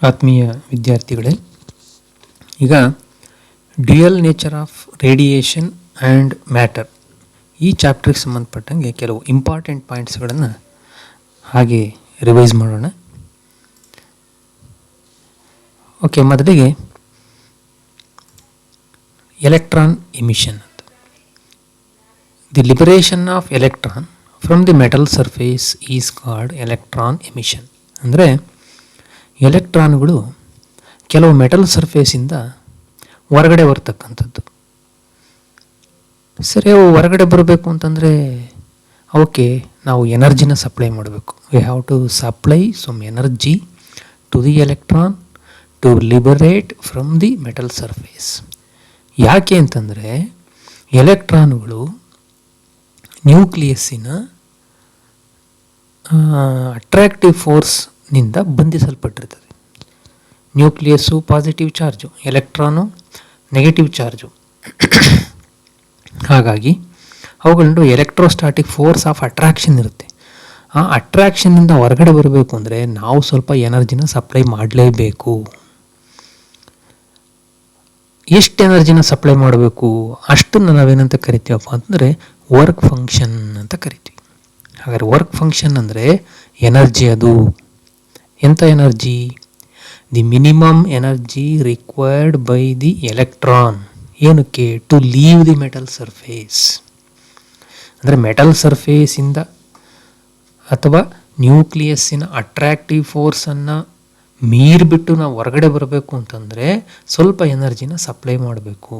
ಆತ್ಮೀಯ ವಿದ್ಯಾರ್ಥಿಗಳೇ, ಈಗ dual nature of radiation and matter ಈ ಚಾಪ್ಟ್ರಿಗೆ ಸಂಬಂಧಪಟ್ಟಂಗೆ ಕೆಲವು ಇಂಪಾರ್ಟೆಂಟ್ ಪಾಯಿಂಟ್ಸ್ಗಳನ್ನು ಹಾಗೆ ರಿವೈಸ್ ಮಾಡೋಣ. ಓಕೆ, ಮೊದಲಿಗೆ ಎಲೆಕ್ಟ್ರಾನ್ ಎಮಿಷನ್ ಅಂತ. The liberation of electron from the metal surface is called electron emission. ಅಂದರೆ ಎಲೆಕ್ಟ್ರಾನ್ಗಳು ಕೆಲವು ಮೆಟಲ್ ಸರ್ಫೇಸಿಂದ ಹೊರಗಡೆ ಬರ್ತಕ್ಕಂಥದ್ದು. ಸರಿ, ಅವು ಹೊರಗಡೆ ಬರಬೇಕು ಅಂತಂದರೆ ಅವಕ್ಕೆ ನಾವು ಎನರ್ಜಿನ ಸಪ್ಲೈ ಮಾಡಬೇಕು. We have to supply some energy to the electron to liberate from the metal surface. ಯಾಕೆ ಅಂತಂದರೆ ಎಲೆಕ್ಟ್ರಾನ್ಗಳು ನ್ಯೂಕ್ಲಿಯಸ್ಸಿನ ಅಟ್ರಾಕ್ಟಿವ್ ಫೋರ್ಸ್ನಿಂದ ಬಂಧಿಸಲ್ಪಟ್ಟಿರ್ತದೆ. Nucleus positive charge, electron negative charge. ಹಾಗಾಗಿ ಅವುಗಳು ಎಲೆಕ್ಟ್ರೋಸ್ಟಾಟಿಕ್ ಫೋರ್ಸ್ ಆಫ್ ಅಟ್ರಾಕ್ಷನ್ ಇರುತ್ತೆ. ಆ ಅಟ್ರಾಕ್ಷನ್ನಿಂದ ಹೊರಗಡೆ ಬರಬೇಕು ಅಂದರೆ ನಾವು ಸ್ವಲ್ಪ ಎನರ್ಜಿನ ಸಪ್ಲೈ ಮಾಡಲೇಬೇಕು. ಎಷ್ಟು ಎನರ್ಜಿನ ಸಪ್ಲೈ ಮಾಡಬೇಕು ಅಷ್ಟನ್ನು ನಾವೇನಂತ ಕರಿತೀವಪ್ಪ ಅಂತಂದರೆ ವರ್ಕ್ ಫಂಕ್ಷನ್ ಅಂತ ಕರಿತೀವಿ. ಹಾಗಾದರೆ ವರ್ಕ್ ಫಂಕ್ಷನ್ ಅಂದರೆ ಎನರ್ಜಿ. ಅದು ಎಂಥ energy? The minimum energy required by the electron. ಏನಕ್ಕೆ? To leave the metal surface. ಅಂದರೆ ಮೆಟಲ್ ಸರ್ಫೇಸಿಂದ ಅಥವಾ ನ್ಯೂಕ್ಲಿಯಸ್ಸಿನ ಅಟ್ರಾಕ್ಟಿವ್ ಫೋರ್ಸನ್ನು ಮೀರಿಬಿಟ್ಟು ನಾವು ಹೊರಗಡೆ ಬರಬೇಕು ಅಂತಂದರೆ ಸ್ವಲ್ಪ ಎನರ್ಜಿನ ಸಪ್ಲೈ ಮಾಡಬೇಕು.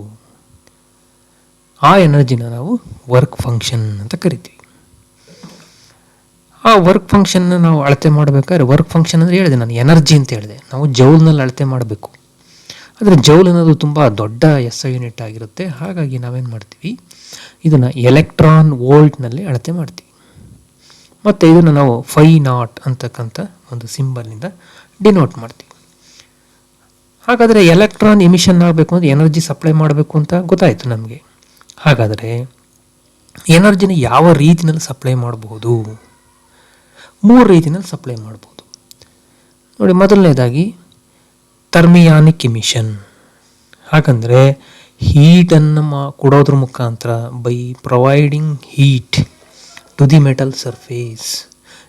ಆ ಎನರ್ಜಿನ ನಾವು ವರ್ಕ್ ಫಂಕ್ಷನ್ ಅಂತ ಕರಿತೀವಿ. ಆ ವರ್ಕ್ ಫಂಕ್ಷನ್ನ ನಾವು ಅಳತೆ ಮಾಡಬೇಕಾದ್ರೆ ವರ್ಕ್ ಫಂಕ್ಷನ್ ಅಂದರೆ ಹೇಳಿದೆ ನಾನು, ಎನರ್ಜಿ ಅಂತ ಹೇಳಿದೆ. ನಾವು ಜೌಲ್ನಲ್ಲಿ ಅಳತೆ ಮಾಡಬೇಕು. ಆದರೆ ಜೌಲ್ ಅನ್ನೋದು ತುಂಬ ದೊಡ್ಡ SI ಯೂನಿಟ್ ಆಗಿರುತ್ತೆ. ಹಾಗಾಗಿ ನಾವೇನು ಮಾಡ್ತೀವಿ, ಇದನ್ನು ಎಲೆಕ್ಟ್ರಾನ್ ವೋಲ್ಟ್ನಲ್ಲಿ ಅಳತೆ ಮಾಡ್ತೀವಿ. ಮತ್ತು ಇದನ್ನು ನಾವು φ0 ಅಂತಕ್ಕಂಥ ಒಂದು ಸಿಂಬಲ್ನಿಂದ ಡಿನೋಟ್ ಮಾಡ್ತೀವಿ. ಹಾಗಾದರೆ ಎಲೆಕ್ಟ್ರಾನ್ ಎಮಿಷನ್ ಆಗಬೇಕು ಅಂದರೆ ಎನರ್ಜಿ ಸಪ್ಲೈ ಮಾಡಬೇಕು ಅಂತ ಗೊತ್ತಾಯಿತು ನಮಗೆ. ಹಾಗಾದರೆ ಎನರ್ಜಿನ ಯಾವ ರೀತಿಯಲ್ಲಿ ಸಪ್ಲೈ ಮಾಡಬಹುದು? 3 ರೀತಿಯಲ್ಲಿ ಸಪ್ಲೈ ಮಾಡ್ಬೋದು ನೋಡಿ. ಮೊದಲನೇದಾಗಿ ಥರ್ಮಿಯಾನಿಕ್ ಎಮಿಷನ್. ಹಾಗಂದರೆ ಹೀಟನ್ನು ಕೊಡೋದ್ರ ಮುಖಾಂತರ, by providing heat to the metal surface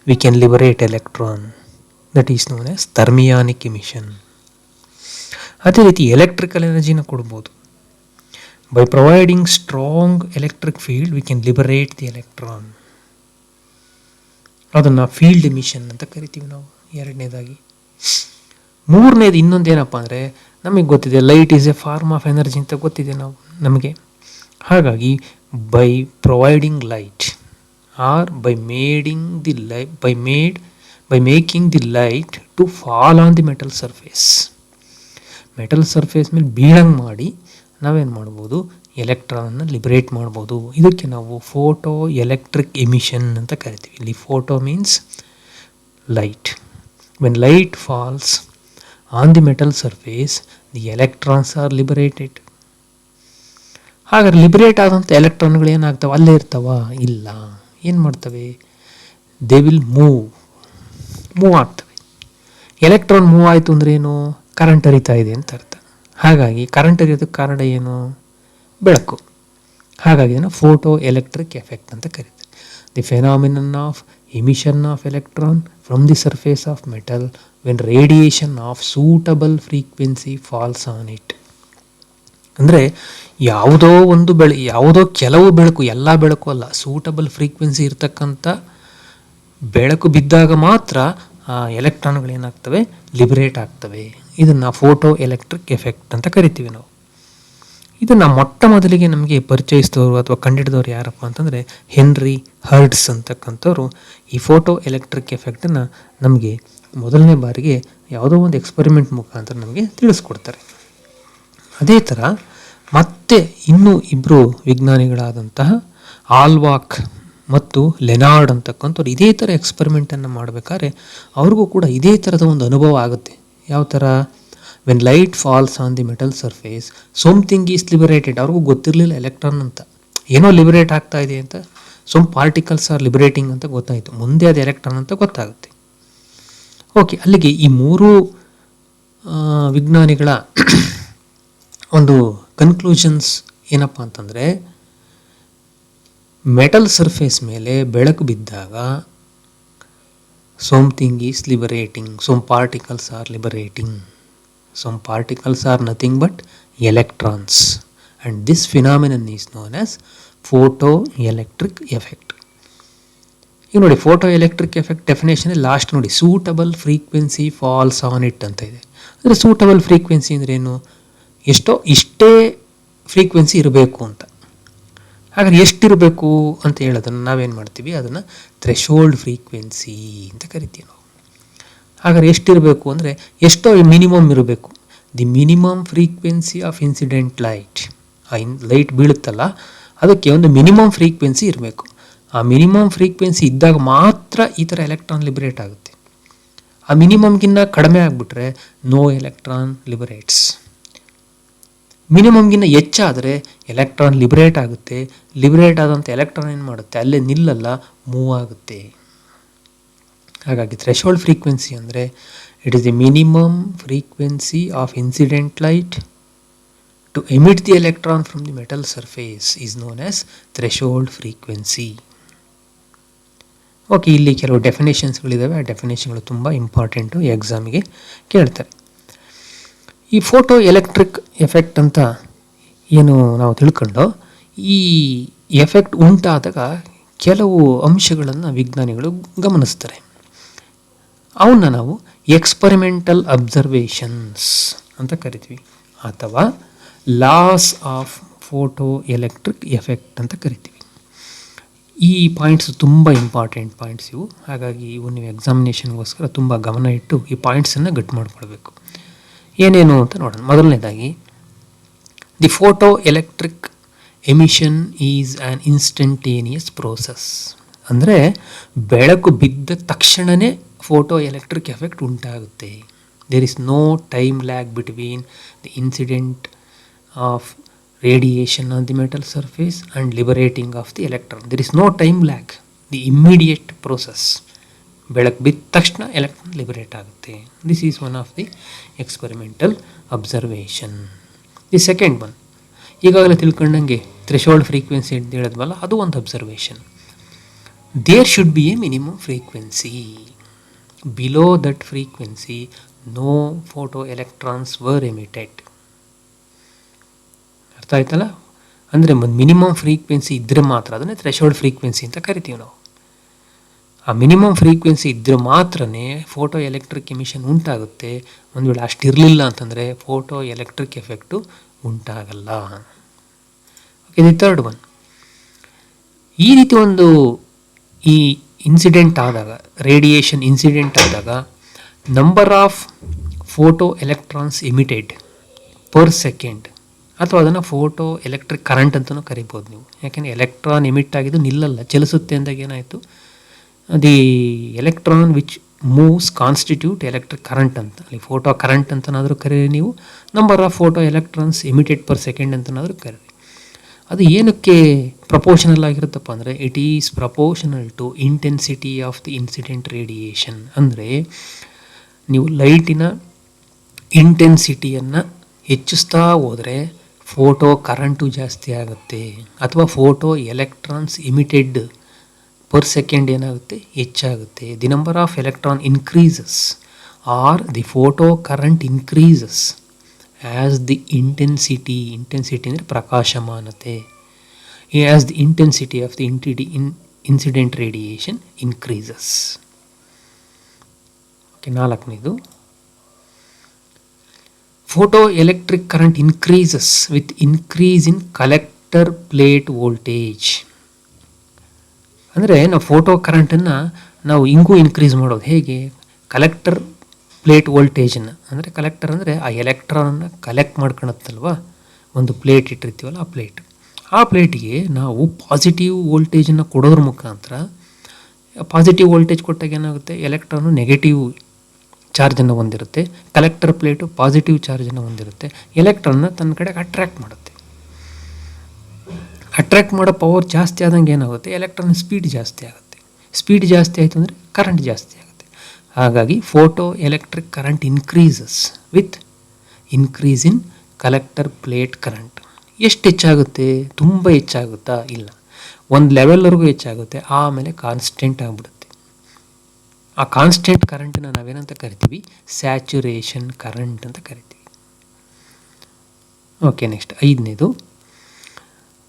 we can liberate electron. That is known as thermionic emission. ಅದೇ ರೀತಿ ಎಲೆಕ್ಟ್ರಿಕಲ್ ಎನರ್ಜಿನ ಕೊಡ್ಬೋದು. By providing strong electric field we can liberate the electron. ಅದನ್ನು ಫೀಲ್ಡ್ ಎಮಿಷನ್ ಅಂತ ಕರಿತೀವಿ ನಾವು. ಎರಡನೇದಾಗಿ. ಮೂರನೇದು ಇನ್ನೊಂದೇನಪ್ಪ ಅಂದರೆ ನಮಗೆ ಗೊತ್ತಿದೆ, light is a form of energy ಅಂತ ಗೊತ್ತಿದೆ ನಮಗೆ. ಹಾಗಾಗಿ by providing light or by making the light to fall on the metal surface. Metal surface ಮೇಲೆ ಬೀಳಂಗೆ ಮಾಡಿ ನಾವೇನು ಮಾಡ್ಬೋದು, ಎಲೆಕ್ಟ್ರಾನನ್ನು ಲಿಬರೇಟ್ ಮಾಡ್ಬೋದು. ಇದಕ್ಕೆ ನಾವು ಫೋಟೋ ಎಲೆಕ್ಟ್ರಿಕ್ ಎಮಿಷನ್ ಅಂತ ಕರಿತೀವಿ. ಇಲ್ಲಿ photo means light. When light falls on the metal surface the electrons are liberated. ಹಾಗಾದ್ರೆ ಲಿಬರೇಟ್ ಆದಂಥ ಎಲೆಕ್ಟ್ರಾನ್ಗಳು ಏನಾಗ್ತವೆ? ಅಲ್ಲೇ ಇರ್ತಾವ? ಇಲ್ಲ. ಏನು ಮಾಡ್ತವೆ? ದೇ ವಿಲ್ ಮೂವ್ ಆಗ್ತವೆ. ಎಲೆಕ್ಟ್ರಾನ್ ಮೂವ್ ಆಯಿತು ಅಂದರೆ ಏನು? ಕರೆಂಟ್ ಹರಿತಾ ಇದೆ ಅಂತ ಅರ್ಥ. ಹಾಗಾಗಿ ಕರೆಂಟ್ ಹರಿಯೋದಕ್ಕೆ ಕಾರಣ ಏನು? ಬೆಳಕು. ಹಾಗಾಗಿ ಇದನ್ನು ಫೋಟೋ ಎಲೆಕ್ಟ್ರಿಕ್ ಎಫೆಕ್ಟ್ ಅಂತ ಕರೀತಾರೆ. The phenomenon of emission of electron from the surface of metal when radiation of suitable frequency falls on it. ಅಂದರೆ ಯಾವುದೋ ಕೆಲವು ಬೆಳಕು, ಎಲ್ಲ ಬೆಳಕು ಅಲ್ಲ, ಸೂಟಬಲ್ ಫ್ರೀಕ್ವೆನ್ಸಿ ಇರ್ತಕ್ಕಂಥ ಬೆಳಕು ಬಿದ್ದಾಗ ಮಾತ್ರ ಆ ಎಲೆಕ್ಟ್ರಾನ್ಗಳೇನಾಗ್ತವೆ? ಲಿಬರೇಟ್ ಆಗ್ತವೆ. ಇದನ್ನು ಫೋಟೋ ಎಲೆಕ್ಟ್ರಿಕ್ ಎಫೆಕ್ಟ್ ಅಂತ ಕರಿತೀವಿ ನಾವು. ಇದನ್ನು ಮೊಟ್ಟ ಮೊದಲಿಗೆ ನಮಗೆ ಪರಿಚಯಿಸಿದವರು ಅಥವಾ ಕಂಡುಹಿಡಿದವರು ಯಾರಪ್ಪ ಅಂತಂದರೆ ಹೆನ್ರಿ ಹರ್ಟ್ಸ್ ಅಂತಕ್ಕಂಥವ್ರು ಈ ಫೋಟೋ ಎಲೆಕ್ಟ್ರಿಕ್ ಎಫೆಕ್ಟನ್ನು ನಮಗೆ ಮೊದಲನೇ ಬಾರಿಗೆ ಯಾವುದೋ ಒಂದು ಎಕ್ಸ್ಪರಿಮೆಂಟ್ ಮುಖಾಂತರ ನಮಗೆ ತಿಳಿಸ್ಕೊಡ್ತಾರೆ. ಅದೇ ಥರ ಮತ್ತೆ ಇನ್ನೂ ಇಬ್ಬರು ವಿಜ್ಞಾನಿಗಳಾದಂತಹ ಆಲ್ವಾಕ್ ಮತ್ತು ಲೆನಾರ್ಡ್ ಅಂತಕ್ಕಂಥವ್ರು ಇದೇ ಥರ ಎಕ್ಸ್ಪರಿಮೆಂಟನ್ನು ಮಾಡಬೇಕಾದ್ರೆ ಅವ್ರಿಗೂ ಕೂಡ ಇದೇ ಥರದ ಒಂದು ಅನುಭವ ಆಗುತ್ತೆ. ಯಾವ ಥರ? When light falls on the metal surface something is liberated. ಅವ್ರಿಗೂ ಗೊತ್ತಿರಲಿಲ್ಲ ಎಲೆಕ್ಟ್ರಾನ್ ಅಂತ, ಏನೋ ಲಿಬರೇಟ್ ಆಗ್ತಾ ಇದೆ ಅಂತ. ಸಮ್ ಪಾರ್ಟಿಕಲ್ಸ್ ಆರ್ ಲಿಬರೇಟಿಂಗ್ ಅಂತ ಗೊತ್ತಾಯಿತು. ಮುಂದೆ ಅದು ಎಲೆಕ್ಟ್ರಾನ್ ಅಂತ ಗೊತ್ತಾಗುತ್ತೆ. ಓಕೆ, ಅಲ್ಲಿಗೆ ಈ 3 ವಿಜ್ಞಾನಿಗಳ ಒಂದು ಕನ್ಕ್ಲೂಷನ್ಸ್ ಏನಪ್ಪ ಅಂತಂದರೆ, ಮೆಟಲ್ ಸರ್ಫೇಸ್ ಮೇಲೆ ಬೆಳಕು ಬಿದ್ದಾಗ something is liberating, some particles are liberating. Some particles are nothing but electrons, and this phenomenon is known as photoelectric effect. ಈಗ ನೋಡಿ, photo electric effect definition last ನೋಡಿ, suitable frequency falls on it ಅಂತ ಇದೆ. ಅಂದರೆ suitable frequency ಅಂದರೆ ಏನು? ಇಷ್ಟೇ frequency ಇರಬೇಕು ಅಂತ. ಹಾಗಾದ್ರೆ ಎಷ್ಟಿರಬೇಕು ಅಂತ ಹೇಳೋದನ್ನು ನಾವೇನು ಮಾಡ್ತೀವಿ, ಅದನ್ನು ಥ್ರೆಶೋಲ್ಡ್ ಫ್ರೀಕ್ವೆನ್ಸಿ ಅಂತ ಕರಿತೀವಿ ನಾವು. ಹಾಗಾದ್ರೆ ಎಷ್ಟಿರಬೇಕು ಅಂದರೆ ಎಷ್ಟೋ ಮಿನಿಮಮ್ ಇರಬೇಕು. The minimum frequency of incident light, light ಬೀಳುತ್ತಲ್ಲ ಅದಕ್ಕೆ ಒಂದು ಮಿನಿಮಮ್ ಫ್ರೀಕ್ವೆನ್ಸಿ ಇರಬೇಕು. ಆ ಮಿನಿಮಮ್ ಫ್ರೀಕ್ವೆನ್ಸಿ ಇದ್ದಾಗ ಮಾತ್ರ ಈ ಥರ ಎಲೆಕ್ಟ್ರಾನ್ ಲಿಬರೇಟ್ ಆಗುತ್ತೆ. ಆ ಮಿನಿಮಮ್ಗಿನ್ನ ಕಡಿಮೆ ಆಗಿಬಿಟ್ರೆ ನೋ ಎಲೆಕ್ಟ್ರಾನ್ ಲಿಬರೇಟ್ಸ್. ಮಿನಿಮಮ್ಗಿನ್ನ ಹೆಚ್ಚಾದರೆ ಎಲೆಕ್ಟ್ರಾನ್ ಲಿಬರೇಟ್ ಆಗುತ್ತೆ. ಲಿಬರೇಟ್ ಆದಂಥ ಎಲೆಕ್ಟ್ರಾನ್ ಏನು ಮಾಡುತ್ತೆ, ಅಲ್ಲೇ ನಿಲ್ಲಲ್ಲ, ಮೂವ್ ಆಗುತ್ತೆ. ಹಾಗಾಗಿ ಥ್ರೆಶೋಲ್ಡ್ ಫ್ರೀಕ್ವೆನ್ಸಿ ಅಂದರೆ it is the minimum frequency of incident light to emit the electron from the metal surface is known as threshold frequency. Okay, ಇಲ್ಲಿ ಕೆಲವು ಡೆಫಿನೇಷನ್ಸ್ಗಳಿದ್ದಾವೆ. ಆ ಡೆಫಿನೇಷನ್ಗಳು ತುಂಬ ಇಂಪಾರ್ಟೆಂಟು, ಎಕ್ಸಾಮಿಗೆ ಕೇಳ್ತಾರೆ. ಈ ಫೋಟೋ ಎಲೆಕ್ಟ್ರಿಕ್ ಎಫೆಕ್ಟ್ ಅಂತ ಏನು ನಾವು ತಿಳ್ಕೊಂಡು, ಈ ಎಫೆಕ್ಟ್ ಉಂಟಾದಾಗ ಕೆಲವು ಅಂಶಗಳನ್ನು ವಿಜ್ಞಾನಿಗಳು ಗಮನಿಸ್ತಾರೆ. ಅವನ್ನ ನಾವು ಎಕ್ಸ್ಪರಿಮೆಂಟಲ್ ಅಬ್ಸರ್ವೇಷನ್ಸ್ ಅಂತ ಕರಿತೀವಿ, ಅಥವಾ laws of photo electric effect ಅಂತ ಕರಿತೀವಿ. ಈ ಪಾಯಿಂಟ್ಸ್ ತುಂಬ ಇಂಪಾರ್ಟೆಂಟ್ ಪಾಯಿಂಟ್ಸ್ ಇವು. ಹಾಗಾಗಿ ಇವು ನೀವು ಎಕ್ಸಾಮಿನೇಷನ್ಗೋಸ್ಕರ ತುಂಬ ಗಮನ ಇಟ್ಟು ಈ ಪಾಯಿಂಟ್ಸನ್ನು ಗಟ್ಟಿ ಮಾಡ್ಕೊಳ್ಬೇಕು. ಏನೇನು ಅಂತ ನೋಡೋಣ. ಮೊದಲನೇದಾಗಿ, the photo electric emission is an instantaneous process. ಅಂದರೆ ಬೆಳಕು ಬಿದ್ದ ತಕ್ಷಣವೇ ಫೋಟೋ ಎಲೆಕ್ಟ್ರಿಕ್ ಎಫೆಕ್ಟ್ ಉಂಟಾಗುತ್ತೆ. There is no time lag between the incident of radiation on the metal surface and liberating of the electron. There is no time lag, the immediate process. ಬೆಳಕು ಬಿದ್ದ ತಕ್ಷಣ electron liberate ಆಗುತ್ತೆ. This is one of the experimental observation. The second one, ಈಗಾಗಲೇ ತಿಳ್ಕೊಂಡಂಗೆ threshold frequency ಅಂತ ಹೇಳಿದ್ವಲ್ಲ, ಅದು ಒಂದು observation. There should be a minimum frequency. Below that frequency no photo electrons were emitted. ಅರ್ಥ ಆಯ್ತಲ್ಲ? ಅಂದರೆ ಒಂದು ಮಿನಿಮಮ್ ಫ್ರೀಕ್ವೆನ್ಸಿ ಇದ್ದರೆ ಮಾತ್ರ ಅದನ್ನೇ ಥ್ರೆಶೋಲ್ಡ್ ಫ್ರೀಕ್ವೆನ್ಸಿ ಅಂತ ಕರಿತೀವಿ ನಾವು. ಆ ಮಿನಿಮಮ್ ಫ್ರೀಕ್ವೆನ್ಸಿ ಇದ್ದರೆ ಮಾತ್ರನೇ ಫೋಟೋ ಎಲೆಕ್ಟ್ರಿಕ್ ಎಮಿಷನ್ ಉಂಟಾಗುತ್ತೆ. ಒಂದು ವೇಳೆ ಅಷ್ಟಿರಲಿಲ್ಲ ಅಂತಂದರೆ ಫೋಟೋ ಎಲೆಕ್ಟ್ರಿಕ್ ಎಫೆಕ್ಟು ಉಂಟಾಗಲ್ಲ. ಓಕೆ, ದಿ ಥರ್ಡ್ ಒನ್, ಈ ರೀತಿ ಒಂದು ಈ ಇನ್ಸಿಡೆಂಟ್ ಆದಾಗ, ರೇಡಿಯೇಷನ್ ಇನ್ಸಿಡೆಂಟ್ ಆದಾಗ, number of photo electrons emitted per second, ಅಥವಾ ಅದನ್ನು ಫೋಟೋ ಎಲೆಕ್ಟ್ರಿಕ್ ಕರೆಂಟ್ ಅಂತಲೂ ಕರಿಬೋದು ನೀವು. ಯಾಕೆಂದರೆ ಎಲೆಕ್ಟ್ರಾನ್ ಎಮಿಟ್ ಆಗಿದ್ದು ನಿಲ್ಲಲ್ಲ, ಚಲಿಸುತ್ತೆ ಅಂದಾಗ ಏನಾಯಿತು, the electron which moves constitute electric current ಅಂತ. ಅಲ್ಲಿ ಫೋಟೋ ಕರೆಂಟ್ ಅಂತನಾದರೂ ಕರೀರಿ ನೀವು, number of photo electrons emitted per second ಅಂತನಾದರೂ ಕರೀರಿ. ಅದು ಏನಕ್ಕೆ ಪ್ರಪೋರ್ಷನಲ್ ಆಗಿರುತ್ತಪ್ಪ ಅಂದರೆ, it is proportional to intensity of the incident radiation. ಅಂದರೆ ನೀವು ಲೈಟಿನ ಇಂಟೆನ್ಸಿಟಿಯನ್ನು ಹೆಚ್ಚಿಸ್ತಾ ಹೋದರೆ ಫೋಟೋ ಕರೆಂಟು ಜಾಸ್ತಿ ಆಗುತ್ತೆ, ಅಥವಾ photo electrons emitted per second ಏನಾಗುತ್ತೆ, ಹೆಚ್ಚಾಗುತ್ತೆ. The number of electron increases or the photo current increases as the intensity ಅಂದರೆ ಪ್ರಕಾಶಮಾನತೆ, as the intensity of the incident radiation increases. Okay, ನಾಲ್ಕನೇದು, photo electric current increases with increase in collector plate voltage. ಅಂದರೆ ನಾವು photo ಕರೆಂಟನ್ನು ನಾವು ಹಿಂಗೂ increase ಮಾಡೋದು ಹೇಗೆ, collector plate ವೋಲ್ಟೇಜನ್ನು. ಅಂದರೆ ಕಲೆಕ್ಟರ್ ಅಂದರೆ ಆ ಎಲೆಕ್ಟ್ರಾನನ್ನು ಕಲೆಕ್ಟ್ ಮಾಡ್ಕೊಳತ್ತಲ್ವ, ಒಂದು ಪ್ಲೇಟ್ ಇಟ್ಟಿರ್ತೀವಲ್ಲ ಆ ಪ್ಲೇಟಿಗೆ ನಾವು ಪಾಸಿಟಿವ್ ವೋಲ್ಟೇಜನ್ನು ಕೊಡೋದ್ರ ಮುಖಾಂತರ, ಪಾಸಿಟಿವ್ ವೋಲ್ಟೇಜ್ ಕೊಟ್ಟಾಗ ಏನಾಗುತ್ತೆ, ಎಲೆಕ್ಟ್ರಾನು ನೆಗೆಟಿವ್ ಚಾರ್ಜನ್ನು ಹೊಂದಿರುತ್ತೆ, ಕಲೆಕ್ಟರ್ ಪ್ಲೇಟು ಪಾಸಿಟಿವ್ ಚಾರ್ಜನ್ನು ಹೊಂದಿರುತ್ತೆ. ಎಲೆಕ್ಟ್ರಾನ್ನ ತನ್ನ ಕಡೆಗೆ ಅಟ್ರ್ಯಾಕ್ಟ್ ಮಾಡುತ್ತೆ. ಅಟ್ರ್ಯಾಕ್ಟ್ ಮಾಡೋ ಪವರ್ ಜಾಸ್ತಿ ಆದಂಗೆ ಏನಾಗುತ್ತೆ, ಎಲೆಕ್ಟ್ರಾನ್ ಸ್ಪೀಡ್ ಜಾಸ್ತಿ ಆಗುತ್ತೆ. ಸ್ಪೀಡ್ ಜಾಸ್ತಿ ಆಯಿತು ಅಂದರೆ ಕರೆಂಟ್ ಜಾಸ್ತಿ ಆಗುತ್ತೆ. ಹಾಗಾಗಿ photo electric current increases with increase in collector plate current. ಎಷ್ಟು ಹೆಚ್ಚಾಗುತ್ತೆ? ತುಂಬ ಹೆಚ್ಚಾಗುತ್ತಾ? ಇಲ್ಲ, ಒಂದು ಲೆವೆಲ್ವರೆಗೂ ಹೆಚ್ಚಾಗುತ್ತೆ, ಆಮೇಲೆ ಕಾನ್ಸ್ಟೆಂಟ್ ಆಗಿಬಿಡುತ್ತೆ. ಆ ಕಾನ್ಸ್ಟೆಂಟ್ ಕರೆಂಟನ್ನ ನಾವೇನಂತ ಕರಿತೀವಿ? ಸ್ಯಾಚುರೇಷನ್ ಕರೆಂಟ್ ಅಂತ ಕರಿತೀವಿ. ಓಕೆ, ನೆಕ್ಸ್ಟ್ 5ನೇದು,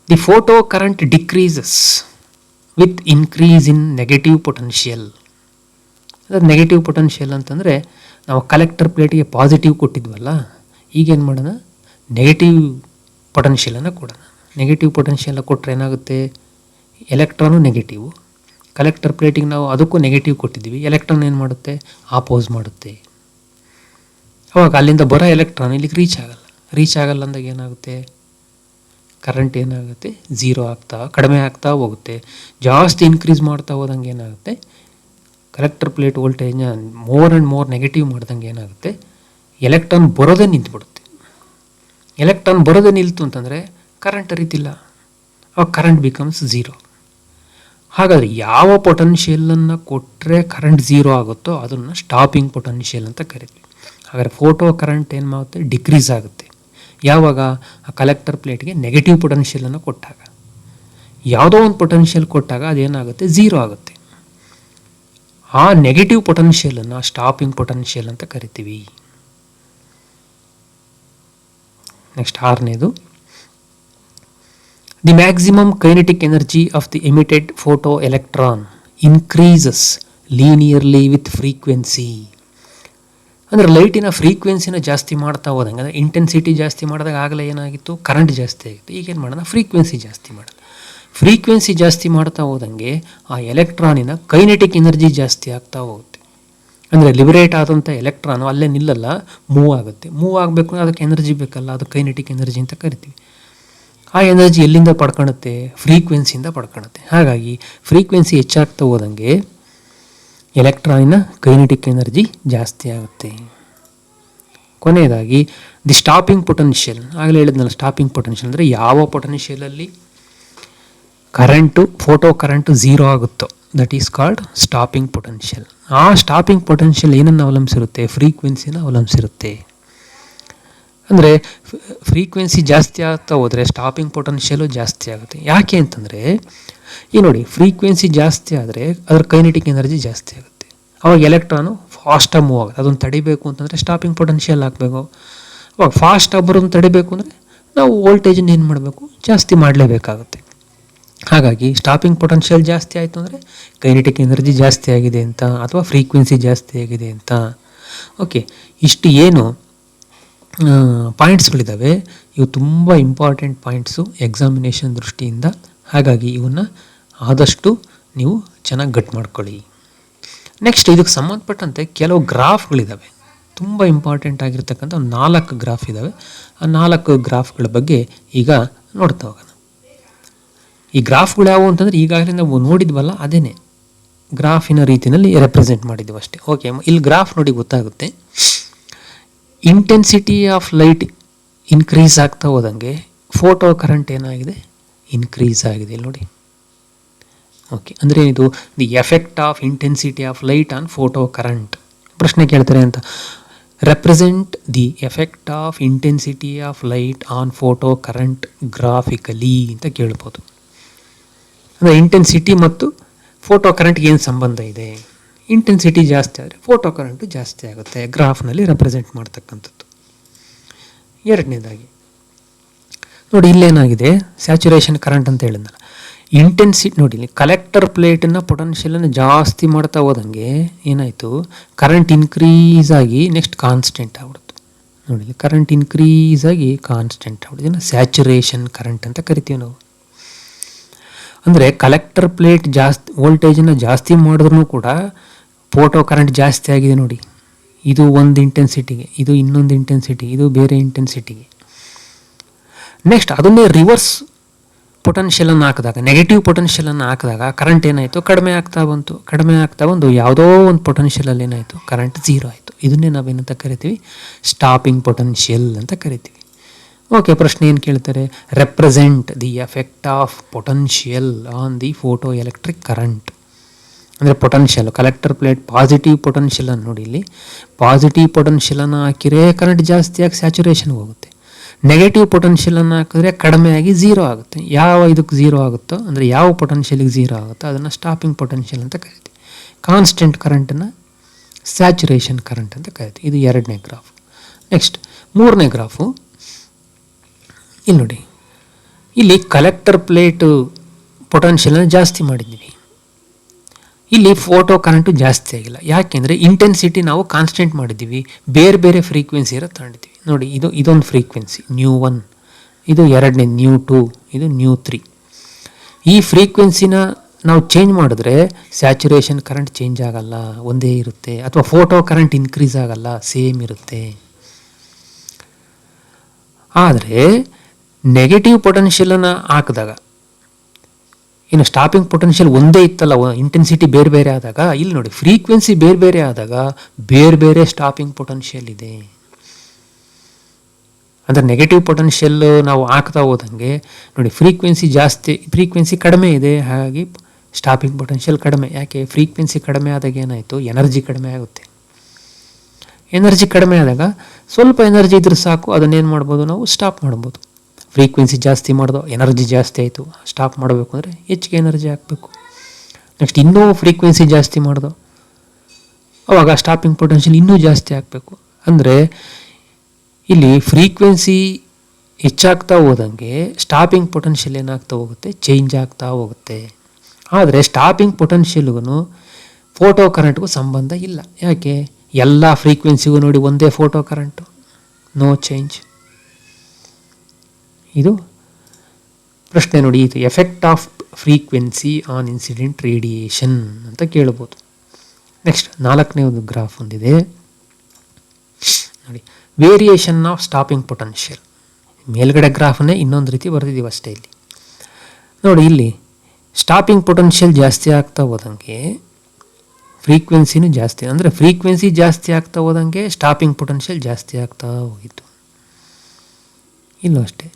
the photo current decreases with increase in negative potential. ಅದು ನೆಗೆಟಿವ್ ಪೊಟೆನ್ಷಿಯಲ್ ಅಂತಂದರೆ ನಾವು ಕಲೆಕ್ಟರ್ ಪ್ಲೇಟಿಗೆ ಪಾಸಿಟಿವ್ ಕೊಟ್ಟಿದ್ವಲ್ಲ, ಈಗೇನು ಮಾಡೋಣ? ನೆಗೆಟಿವ್ ಪೊಟೆನ್ಷಿಯಲನ್ನು ಕೊಡೋಣ. ನೆಗೆಟಿವ್ ಪೊಟೆನ್ಷಿಯಲ್ ಕೊಟ್ಟರೆ ಏನಾಗುತ್ತೆ? ಎಲೆಕ್ಟ್ರಾನು ನೆಗೆಟಿವು, ಕಲೆಕ್ಟರ್ ಪ್ಲೇಟಿಗೆ ನಾವು ಅದಕ್ಕೂ ನೆಗೆಟಿವ್ ಕೊಟ್ಟಿದ್ದೀವಿ, ಎಲೆಕ್ಟ್ರಾನ್ ಏನು ಮಾಡುತ್ತೆ? ಆಪೋಸ್ ಮಾಡುತ್ತೆ. ಅವಾಗ ಅಲ್ಲಿಂದ ಬರೋ ಎಲೆಕ್ಟ್ರಾನ್ ಇಲ್ಲಿಗೆ ರೀಚ್ ಆಗಲ್ಲ ಅಂದಾಗ ಏನಾಗುತ್ತೆ? ಕರೆಂಟ್ ಏನಾಗುತ್ತೆ? ಝೀರೋ ಕಡಿಮೆ ಆಗ್ತಾ ಹೋಗುತ್ತೆ. ಜಾಸ್ತಿ ಇನ್ಕ್ರೀಸ್ ಮಾಡ್ತಾ ಹೋದಂಗೆ ಏನಾಗುತ್ತೆ? ಕಲೆಕ್ಟರ್ ಪ್ಲೇಟ್ ವೋಲ್ಟೇಜ್ನ ಮೋರ್ ಆ್ಯಂಡ್ ಮೋರ್ ನೆಗೆಟಿವ್ ಮಾಡ್ದಂಗೆ ಏನಾಗುತ್ತೆ? ಎಲೆಕ್ಟ್ರಾನ್ ಬರೋದೇ ನಿಂತುಬಿಡುತ್ತೆ. ಎಲೆಕ್ಟ್ರಾನ್ ಬರೋದೇ ನಿಲ್ತು ಅಂತಂದರೆ ಕರೆಂಟ್ ಹರಿತಿಲ್ಲ, ಅವಾಗ ಕರೆಂಟ್ ಬಿಕಮ್ಸ್ ಝೀರೋ. ಹಾಗಾದರೆ ಯಾವ ಪೊಟೆನ್ಷಿಯಲನ್ನು ಕೊಟ್ಟರೆ ಕರೆಂಟ್ ಝೀರೋ ಆಗುತ್ತೋ ಅದನ್ನು ಸ್ಟಾಪಿಂಗ್ ಪೊಟೆನ್ಷಿಯಲ್ ಅಂತ ಕರಿತೀವಿ. ಹಾಗಾದರೆ ಫೋಟೋ ಕರೆಂಟ್ ಏನು ಮಾಡುತ್ತೆ? ಡಿಕ್ರೀಸ್ ಆಗುತ್ತೆ. ಯಾವಾಗ? ಆ ಕಲೆಕ್ಟರ್ ಪ್ಲೇಟ್ಗೆ ನೆಗೆಟಿವ್ ಪೊಟೆನ್ಷಿಯಲನ್ನು ಕೊಟ್ಟಾಗ. ಯಾವುದೋ ಒಂದು ಪೊಟೆನ್ಷಿಯಲ್ ಕೊಟ್ಟಾಗ ಅದೇನಾಗುತ್ತೆ? ಝೀರೋ ಆಗುತ್ತೆ. ಆ ನೆಗೆಟಿವ್ ಪೊಟೆನ್ಷಿಯಲನ್ನು ಸ್ಟಾಪಿಂಗ್ ಪೊಟೆನ್ಷಿಯಲ್ ಅಂತ ಕರಿತೀವಿ. ನೆಕ್ಸ್ಟ್ 6ನೇದು, the maximum kinetic energy of the emitted photo electron increases linearly with frequency. ಅಂದರೆ ಲೈಟಿನ ಫ್ರೀಕ್ವೆನ್ಸಿನ ಜಾಸ್ತಿ ಮಾಡ್ತಾ ಹೋದಂಗೆ, ಅಂದರೆ ಇಂಟೆನ್ಸಿಟಿ ಜಾಸ್ತಿ ಮಾಡಿದಾಗ ಆಗಲೇ ಏನಾಗಿತ್ತು? ಕರೆಂಟ್ ಜಾಸ್ತಿ ಆಗಿತ್ತು. ಈಗೇನು ಮಾಡೋಣ? ಫ್ರೀಕ್ವೆನ್ಸಿ ಜಾಸ್ತಿ ಮಾಡೋಣ. ಫ್ರೀಕ್ವೆನ್ಸಿ ಜಾಸ್ತಿ ಮಾಡ್ತಾ ಹೋದಂಗೆ ಆ ಎಲೆಕ್ಟ್ರಾನಿನ ಕೈನೆಟಿಕ್ ಎನರ್ಜಿ ಜಾಸ್ತಿ ಆಗ್ತಾ ಹೋಗುತ್ತೆ. ಅಂದರೆ ಲಿಬರೇಟ್ ಆದಂಥ ಎಲೆಕ್ಟ್ರಾನು ಅಲ್ಲೇ ನಿಲ್ಲಲ್ಲ, ಮೂವ್ ಆಗುತ್ತೆ. ಮೂವ್ ಆಗಬೇಕು ಅಂದರೆ ಅದಕ್ಕೆ ಎನರ್ಜಿ ಬೇಕಲ್ಲ, ಅದು ಕೈನೆಟಿಕ್ ಎನರ್ಜಿ ಅಂತ ಕರಿತೀವಿ. ಆ ಎನರ್ಜಿ ಎಲ್ಲಿಂದ ಪಡ್ಕೊಳುತ್ತೆ? ಫ್ರೀಕ್ವೆನ್ಸಿಯಿಂದ ಪಡ್ಕೊಳುತ್ತೆ. ಹಾಗಾಗಿ ಫ್ರೀಕ್ವೆನ್ಸಿ ಹೆಚ್ಚಾಗ್ತಾ ಹೋದಂಗೆ ಎಲೆಕ್ಟ್ರಾನಿನ ಕೈನೆಟಿಕ್ ಎನರ್ಜಿ ಜಾಸ್ತಿ ಆಗುತ್ತೆ. ಕೊನೆಯದಾಗಿ ದಿ ಸ್ಟಾಪಿಂಗ್ ಪೊಟೆನ್ಷಿಯಲ್. ಆಗಲೇ ಹೇಳಿದ್ನಲ್ಲ, ಸ್ಟಾಪಿಂಗ್ ಪೊಟೆನ್ಷಿಯಲ್ ಅಂದರೆ ಯಾವ ಪೊಟೆನ್ಷಿಯಲಲ್ಲಿ ಫೋಟೋ ಕರೆಂಟು ಝೀರೋ ಆಗುತ್ತೋ that is called stopping potential. ಆ ಸ್ಟಾಪಿಂಗ್ ಪೊಟೆನ್ಷಿಯಲ್ ಏನನ್ನು ಅವಲಂಬಿಸಿರುತ್ತೆ? ಫ್ರೀಕ್ವೆನ್ಸಿನ ಅವಲಂಬಿಸಿರುತ್ತೆ. ಅಂದರೆ ಫ್ರೀಕ್ವೆನ್ಸಿ ಜಾಸ್ತಿ ಆಗ್ತಾ ಹೋದರೆ ಸ್ಟಾಪಿಂಗ್ ಪೊಟೆನ್ಷಿಯಲು ಜಾಸ್ತಿ ಆಗುತ್ತೆ. ಯಾಕೆ ಅಂತಂದರೆ ಈ ನೋಡಿ, ಫ್ರೀಕ್ವೆನ್ಸಿ ಜಾಸ್ತಿ ಆದರೆ ಅದರ ಕೈನೆಟಿಕ್ ಎನರ್ಜಿ ಜಾಸ್ತಿ ಆಗುತ್ತೆ. ಅವಾಗ ಎಲೆಕ್ಟ್ರಾನು ಫಾಸ್ಟಾಗಿ ಮೂವ್ ಆಗುತ್ತೆ. ಅದನ್ನು ತಡಿಬೇಕು ಅಂತಂದರೆ ಸ್ಟಾಪಿಂಗ್ ಪೊಟೆನ್ಷಿಯಲ್ ಹಾಕಬೇಕು. ಅವಾಗ ಫಾಸ್ಟಾಗಿ ಬರೋದನ್ನು ತಡಿಬೇಕು ಅಂದರೆ ನಾವು ವೋಲ್ಟೇಜನ್ನು ಏನು ಮಾಡಬೇಕು? ಜಾಸ್ತಿ ಮಾಡಲೇಬೇಕಾಗುತ್ತೆ. ಹಾಗಾಗಿ ಸ್ಟಾಪಿಂಗ್ ಪೊಟೆನ್ಷಿಯಲ್ ಜಾಸ್ತಿ ಆಯಿತು ಅಂದರೆ ಕೈನೆಟಿಕ್ ಎನರ್ಜಿ ಜಾಸ್ತಿ ಆಗಿದೆ ಅಂತ, ಅಥವಾ ಫ್ರೀಕ್ವೆನ್ಸಿ ಜಾಸ್ತಿ ಆಗಿದೆ ಅಂತ. ಓಕೆ, ಇಷ್ಟು ಏನು ಪಾಯಿಂಟ್ಸ್ಗಳಿದ್ದಾವೆ, ಇವು ತುಂಬ ಇಂಪಾರ್ಟೆಂಟ್ ಪಾಯಿಂಟ್ಸು ಎಕ್ಸಾಮಿನೇಷನ್ ದೃಷ್ಟಿಯಿಂದ. ಹಾಗಾಗಿ ಇವನ್ನ ಆದಷ್ಟು ನೀವು ಚೆನ್ನಾಗಿ ಗಟ್ ಮಾಡ್ಕೊಳ್ಳಿ. ನೆಕ್ಸ್ಟ್ ಇದಕ್ಕೆ ಸಂಬಂಧಪಟ್ಟಂತೆ ಕೆಲವು ಗ್ರಾಫ್ಗಳಿದ್ದಾವೆ, ತುಂಬ ಇಂಪಾರ್ಟೆಂಟ್ ಆಗಿರ್ತಕ್ಕಂಥ 4 ಗ್ರಾಫ್ ಇದ್ದಾವೆ. ಆ 4 ಗ್ರಾಫ್ಗಳ ಬಗ್ಗೆ ಈಗ ನೋಡ್ತಾ ಹೋಗೋಣ. ಈ ಗ್ರಾಫ್ಗಳು ಯಾವುವು ಅಂತಂದರೆ ಈಗಾಗಲೇ ನಾವು ನೋಡಿದ್ವಲ್ಲ, ಅದೇನೆ ಗ್ರಾಫಿನ ರೀತಿಯಲ್ಲಿ ರೆಪ್ರೆಸೆಂಟ್ ಮಾಡಿದ್ದೀವಿ ಅಷ್ಟೇ. ಓಕೆ, ಇಲ್ಲಿ ಗ್ರಾಫ್ ನೋಡಿ ಗೊತ್ತಾಗುತ್ತೆ. ಇಂಟೆನ್ಸಿಟಿ ಆಫ್ ಲೈಟ್ ಇನ್ಕ್ರೀಸ್ ಆಗ್ತಾ ಹೋದಂಗೆ ಫೋಟೋ ಕರೆಂಟ್ ಏನಾಗಿದೆ? ಇನ್ಕ್ರೀಸ್ ಆಗಿದೆ. ಇಲ್ಲಿ ನೋಡಿ. ಓಕೆ, ಅಂದರೆ ಇದು the effect of intensity of light on photo current. ಪ್ರಶ್ನೆ ಕೇಳ್ತಾರೆ ಅಂತ, represent the effect of intensity of light on photo current graphically ಅಂತ ಕೇಳ್ಬೋದು. ಅಂದರೆ ಇಂಟೆನ್ಸಿಟಿ ಮತ್ತು ಫೋಟೋ ಕರೆಂಟ್ಗೆ ಏನು ಸಂಬಂಧ ಇದೆ? ಇಂಟೆನ್ಸಿಟಿ ಜಾಸ್ತಿ ಆದರೆ ಫೋಟೋ ಕರೆಂಟು ಜಾಸ್ತಿ ಆಗುತ್ತೆ, ಗ್ರಾಫ್ನಲ್ಲಿ ರೆಪ್ರೆಸೆಂಟ್ ಮಾಡ್ತಕ್ಕಂಥದ್ದು. ಎರಡನೇದಾಗಿ ನೋಡಿ, ಇಲ್ಲೇನಾಗಿದೆ? ಸ್ಯಾಚುರೇಷನ್ ಕರೆಂಟ್ ಅಂತ ಹೇಳಿದ್ನಲ್ಲ, ಇಂಟೆನ್ಸಿಟಿ ನೋಡಿ, ಕಲೆಕ್ಟರ್ ಪ್ಲೇಟನ್ನು ಪೊಟೆನ್ಷಿಯಲನ್ನು ಜಾಸ್ತಿ ಮಾಡ್ತಾ ಹೋದಂಗೆ ಏನಾಯಿತು? ಕರೆಂಟ್ ಇನ್ಕ್ರೀಸ್ ಆಗಿ ನೆಕ್ಸ್ಟ್ ಕಾನ್ಸ್ಟೆಂಟ್ ಆಗ್ಬಿಡುತ್ತೆ. ನೋಡಿ, ಕರೆಂಟ್ ಇನ್ಕ್ರೀಸ್ ಆಗಿ ಕಾನ್ಸ್ಟೆಂಟ್ ಆಗ್ಬಿಡುತ್ತೆ. ಇದನ್ನು ಸ್ಯಾಚುರೇಷನ್ ಕರೆಂಟ್ ಅಂತ ಕರಿತೀವಿ ನಾವು. ಅಂದರೆ ಕಲೆಕ್ಟರ್ ಪ್ಲೇಟ್ ಜಾಸ್ತಿ ವೋಲ್ಟೇಜನ್ನು ಜಾಸ್ತಿ ಮಾಡಿದ್ರೂ ಕೂಡ ಫೋಟೋ ಕರೆಂಟ್ ಜಾಸ್ತಿ ಆಗಿದೆ ನೋಡಿ. ಇದು ಒಂದು ಇಂಟೆನ್ಸಿಟಿಗೆ, ಇದು ಇನ್ನೊಂದು ಇಂಟೆನ್ಸಿಟಿ, ಇದು ಬೇರೆ ಇಂಟೆನ್ಸಿಟಿಗೆ. ನೆಕ್ಸ್ಟ್ ಅದನ್ನೇ ರಿವರ್ಸ್ ಪೊಟೆನ್ಷಿಯಲನ್ನು ಹಾಕಿದಾಗ, ನೆಗೆಟಿವ್ ಪೊಟೆನ್ಷಿಯಲನ್ನು ಹಾಕಿದಾಗ ಕರೆಂಟ್ ಏನಾಯಿತು? ಕಡಿಮೆ ಆಗ್ತಾ ಬಂದು ಯಾವುದೋ ಒಂದು ಪೊಟೆನ್ಷಿಯಲಲ್ಲಿ ಏನಾಯಿತು? ಕರೆಂಟ್ ಝೀರೋ ಆಯಿತು. ಇದನ್ನೇ ನಾವೇನಂತ ಕರಿತೀವಿ? ಸ್ಟಾಪಿಂಗ್ ಪೊಟೆನ್ಷಿಯಲ್ ಅಂತ ಕರಿತೀವಿ. ಓಕೆ, ಪ್ರಶ್ನೆ ಏನು ಕೇಳ್ತಾರೆ? Represent the effect of potential on the photo electric current. ಅಂದರೆ ಪೊಟೆನ್ಷಿಯಲ್, ಕಲೆಕ್ಟರ್ ಪ್ಲೇಟ್ ಪಾಸಿಟಿವ್ ಪೊಟೆನ್ಷಿಯಲನ್ನು ನೋಡಿ, ಇಲ್ಲಿ ಪಾಸಿಟಿವ್ ಪೊಟೆನ್ಷಿಯಲನ್ನು ಹಾಕಿದರೆ ಕರೆಂಟ್ ಜಾಸ್ತಿ ಆಗಿ ಸ್ಯಾಚುರೇಷನ್ಗೆ ಹೋಗುತ್ತೆ. ನೆಗೆಟಿವ್ ಪೊಟೆನ್ಷಿಯಲನ್ನು ಹಾಕಿದ್ರೆ ಕಡಿಮೆ ಆಗಿ ಝೀರೋ ಆಗುತ್ತೆ. ಯಾವ ಇದಕ್ಕೆ ಝೀರೋ ಆಗುತ್ತೋ, ಅಂದರೆ ಯಾವ ಪೊಟೆನ್ಷಿಯಲಿಗೆ ಝೀರೋ ಆಗುತ್ತೋ ಅದನ್ನು ಸ್ಟಾಪಿಂಗ್ ಪೊಟೆನ್ಷಿಯಲ್ ಅಂತ ಕರಿತೀವಿ. ಕಾನ್ಸ್ಟೆಂಟ್ ಕರೆಂಟನ್ನು ಸ್ಯಾಚುರೇಷನ್ ಕರೆಂಟ್ ಅಂತ ಕರಿತೀವಿ. ಇದು 2ನೇ ಗ್ರಾಫ್. ನೆಕ್ಸ್ಟ್ 3ನೇ ಗ್ರಾಫು, ಇಲ್ಲಿ ನೋಡಿ, ಇಲ್ಲಿ ಕಲೆಕ್ಟರ್ ಪ್ಲೇಟು ಪೊಟೆನ್ಷಿಯಲನ್ನು ಜಾಸ್ತಿ ಮಾಡಿದ್ದೀವಿ. ಇಲ್ಲಿ ಫೋಟೋ ಕರೆಂಟು ಜಾಸ್ತಿ ಆಗಿಲ್ಲ. ಯಾಕೆಂದರೆ ಇಂಟೆನ್ಸಿಟಿ ನಾವು ಕಾನ್ಸ್ಟೆಂಟ್ ಮಾಡಿದ್ದೀವಿ, ಬೇರೆ ಬೇರೆ ಫ್ರೀಕ್ವೆನ್ಸಿ ಇರೋ ತಗೊಂಡಿದ್ದೀವಿ. ನೋಡಿ, ಇದೊಂದು ಫ್ರೀಕ್ವೆನ್ಸಿ ν1, ಇದು 2ನೇ ν2, ಇದು ν3. ಈ ಫ್ರೀಕ್ವೆನ್ಸಿನ ನಾವು ಚೇಂಜ್ ಮಾಡಿದ್ರೆ ಸ್ಯಾಚುರೇಷನ್ ಕರೆಂಟ್ ಚೇಂಜ್ ಆಗಲ್ಲ, ಒಂದೇ ಇರುತ್ತೆ. ಅಥವಾ ಫೋಟೋ ಕರೆಂಟ್ ಇನ್ಕ್ರೀಸ್ ಆಗಲ್ಲ, ಸೇಮ್ ಇರುತ್ತೆ. ಆದರೆ ನೆಗೆಟಿವ್ ಪೊಟೆನ್ಷಿಯಲನ್ನು ಹಾಕಿದಾಗ, ಇನ್ನು ಸ್ಟಾಪಿಂಗ್ ಪೊಟೆನ್ಷಿಯಲ್ ಒಂದೇ ಇತ್ತಲ್ಲ, ಇಂಟೆನ್ಸಿಟಿ ಬೇರೆ ಬೇರೆ ಆದಾಗ, ಇಲ್ಲಿ ನೋಡಿ ಫ್ರೀಕ್ವೆನ್ಸಿ ಬೇರೆ ಬೇರೆ ಆದಾಗ ಬೇರೆ ಬೇರೆ ಸ್ಟಾಪಿಂಗ್ ಪೊಟೆನ್ಷಿಯಲ್ ಇದೆ. ಅಂದರೆ ನೆಗೆಟಿವ್ ಪೊಟೆನ್ಷಿಯಲ್ ನಾವು ಹಾಕ್ತಾ ಹೋದಂಗೆ ನೋಡಿ, ಫ್ರೀಕ್ವೆನ್ಸಿ ಕಡಿಮೆ ಇದೆ, ಹಾಗಾಗಿ ಸ್ಟಾಪಿಂಗ್ ಪೊಟೆನ್ಷಿಯಲ್ ಕಡಿಮೆ. ಯಾಕೆ? ಫ್ರೀಕ್ವೆನ್ಸಿ ಕಡಿಮೆ ಆದಾಗ ಏನಾಯಿತು, ಎನರ್ಜಿ ಕಡಿಮೆ ಆಗುತ್ತೆ. ಎನರ್ಜಿ ಕಡಿಮೆ ಆದಾಗ ಸ್ವಲ್ಪ ಎನರ್ಜಿ ಇದ್ರೆ ಸಾಕು, ಅದನ್ನೇನು ಮಾಡ್ಬೋದು, ನಾವು ಸ್ಟಾಪ್ ಮಾಡ್ಬೋದು. ಫ್ರೀಕ್ವೆನ್ಸಿ ಜಾಸ್ತಿ ಮಾಡ್ದೋ, ಎನರ್ಜಿ ಜಾಸ್ತಿ ಆಯಿತು, ಸ್ಟಾಪ್ ಮಾಡಬೇಕು ಅಂದರೆ ಹೆಚ್ಚಿಗೆ ಎನರ್ಜಿ ಹಾಕಬೇಕು. ನೆಕ್ಸ್ಟ್ ಇನ್ನೂ ಫ್ರೀಕ್ವೆನ್ಸಿ ಜಾಸ್ತಿ ಮಾಡ್ದೋ, ಅವಾಗ ಸ್ಟಾಪಿಂಗ್ ಪೊಟೆನ್ಷಿಯಲ್ ಇನ್ನೂ ಜಾಸ್ತಿ ಹಾಕಬೇಕು. ಅಂದರೆ ಇಲ್ಲಿ ಫ್ರೀಕ್ವೆನ್ಸಿ ಹೆಚ್ಚಾಗ್ತಾ ಹೋದಂಗೆ ಸ್ಟಾಪಿಂಗ್ ಪೊಟೆನ್ಷಿಯಲ್ ಏನಾಗ್ತಾ ಹೋಗುತ್ತೆ, ಚೇಂಜ್ ಆಗ್ತಾ ಹೋಗುತ್ತೆ. ಆದರೆ ಸ್ಟಾಪಿಂಗ್ ಪೊಟೆನ್ಷಿಯಲ್ಗೂ ಫೋಟೋ ಕರೆಂಟ್ಗೂ ಸಂಬಂಧ ಇಲ್ಲ. ಯಾಕೆ? ಎಲ್ಲ ಫ್ರೀಕ್ವೆನ್ಸಿಗೂ ನೋಡಿ ಒಂದೇ ಫೋಟೋ ಕರೆಂಟು, ನೋ ಚೇಂಜ್. ಇದು ಪ್ರಶ್ನೆ ನೋಡಿ, ಇದು effect off frequency on incident radiation ಅಂತ ಕೇಳ್ಬೋದು. ನೆಕ್ಸ್ಟ್ 4ನೇ ಒಂದು ಗ್ರಾಫ್ ಒಂದಿದೆ ನೋಡಿ, ವೇರಿಯೇಷನ್ ಆಫ್ ಸ್ಟಾಪಿಂಗ್ ಪೊಟೆನ್ಷಿಯಲ್. ಮೇಲ್ಗಡೆ ಗ್ರಾಫನ್ನೇ ಇನ್ನೊಂದು ರೀತಿ ಬರೆದಿದ್ದೀವಿ ಅಷ್ಟೇ. ಇಲ್ಲಿ ನೋಡಿ, ಇಲ್ಲಿ ಸ್ಟಾಪಿಂಗ್ ಪೊಟೆನ್ಷಿಯಲ್ ಜಾಸ್ತಿ ಆಗ್ತಾ ಹೋದಂಗೆ ಫ್ರೀಕ್ವೆನ್ಸಿನೂ ಜಾಸ್ತಿ, ಅಂದರೆ ಫ್ರೀಕ್ವೆನ್ಸಿ ಜಾಸ್ತಿ ಆಗ್ತಾ ಹೋದಂಗೆ ಸ್ಟಾಪಿಂಗ್ ಪೊಟೆನ್ಷಿಯಲ್ ಜಾಸ್ತಿ ಆಗ್ತಾ ಹೋಗಿತ್ತು. ಇಲ್ಲೂ ಅಷ್ಟೇ,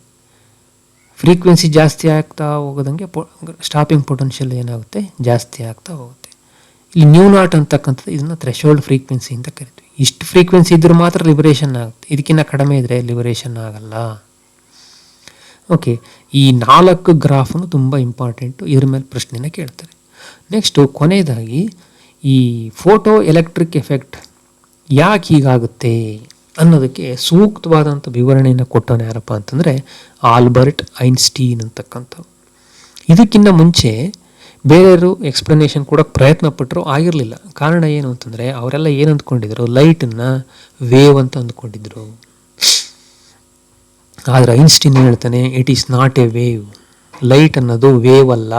ಫ್ರೀಕ್ವೆನ್ಸಿ ಜಾಸ್ತಿ ಆಗ್ತಾ ಹೋಗೋದಂಗೆ ಸ್ಟಾಪಿಂಗ್ ಪೊಟೆನ್ಷಿಯಲ್ ಏನಾಗುತ್ತೆ, ಜಾಸ್ತಿ ಆಗ್ತಾ ಹೋಗುತ್ತೆ. ಇಲ್ಲಿ ν0 ಅಂತಕ್ಕಂಥದ್ದು ಇದನ್ನು ಥ್ರೆಶೋಲ್ಡ್ ಫ್ರೀಕ್ವೆನ್ಸಿ ಅಂತ ಕರಿತೀವಿ. ಇಷ್ಟು ಫ್ರೀಕ್ವೆನ್ಸಿ ಇದ್ದರೂ ಮಾತ್ರ ಲಿಬರೇಷನ್ ಆಗುತ್ತೆ, ಇದಕ್ಕಿಂತ ಕಡಿಮೆ ಇದ್ದರೆ ಲಿಬರೇಷನ್ ಆಗಲ್ಲ. ಓಕೆ, ಈ 4 ಗ್ರಾಫನು ತುಂಬ ಇಂಪಾರ್ಟೆಂಟು, ಇದ್ರ ಮೇಲೆ ಪ್ರಶ್ನೆನ ಕೇಳ್ತಾರೆ. ನೆಕ್ಸ್ಟು ಕೊನೆಯದಾಗಿ ಈ ಫೋಟೋ ಎಲೆಕ್ಟ್ರಿಕ್ ಎಫೆಕ್ಟ್ ಯಾಕೆ ಹೀಗಾಗುತ್ತೆ ಅನ್ನೋದಕ್ಕೆ ಸೂಕ್ತವಾದಂಥ ವಿವರಣೆಯನ್ನು ಕೊಟ್ಟವನು ಯಾರಪ್ಪ ಅಂತಂದರೆ ಆಲ್ಬರ್ಟ್ ಐನ್ಸ್ಟೀನ್ ಅಂತಕ್ಕಂಥ. ಇದಕ್ಕಿಂತ ಮುಂಚೆ ಬೇರೆಯವರು ಎಕ್ಸ್ಪ್ಲನೇಷನ್ ಕೊಡೋಕ್ಕೆ ಪ್ರಯತ್ನ ಪಟ್ಟರು, ಆಗಿರಲಿಲ್ಲ. ಕಾರಣ ಏನು ಅಂತಂದರೆ ಅವರೆಲ್ಲ ಏನು ಅಂದ್ಕೊಂಡಿದ್ರು, ಲೈಟನ್ನು ವೇವ್ ಅಂತ ಅಂದ್ಕೊಂಡಿದ್ರು. ಆದರೆ ಐನ್ಸ್ಟೀನ್ ಹೇಳ್ತಾನೆ, it is not A wave, light ಅನ್ನೋದು ವೇವ್ ಅಲ್ಲ.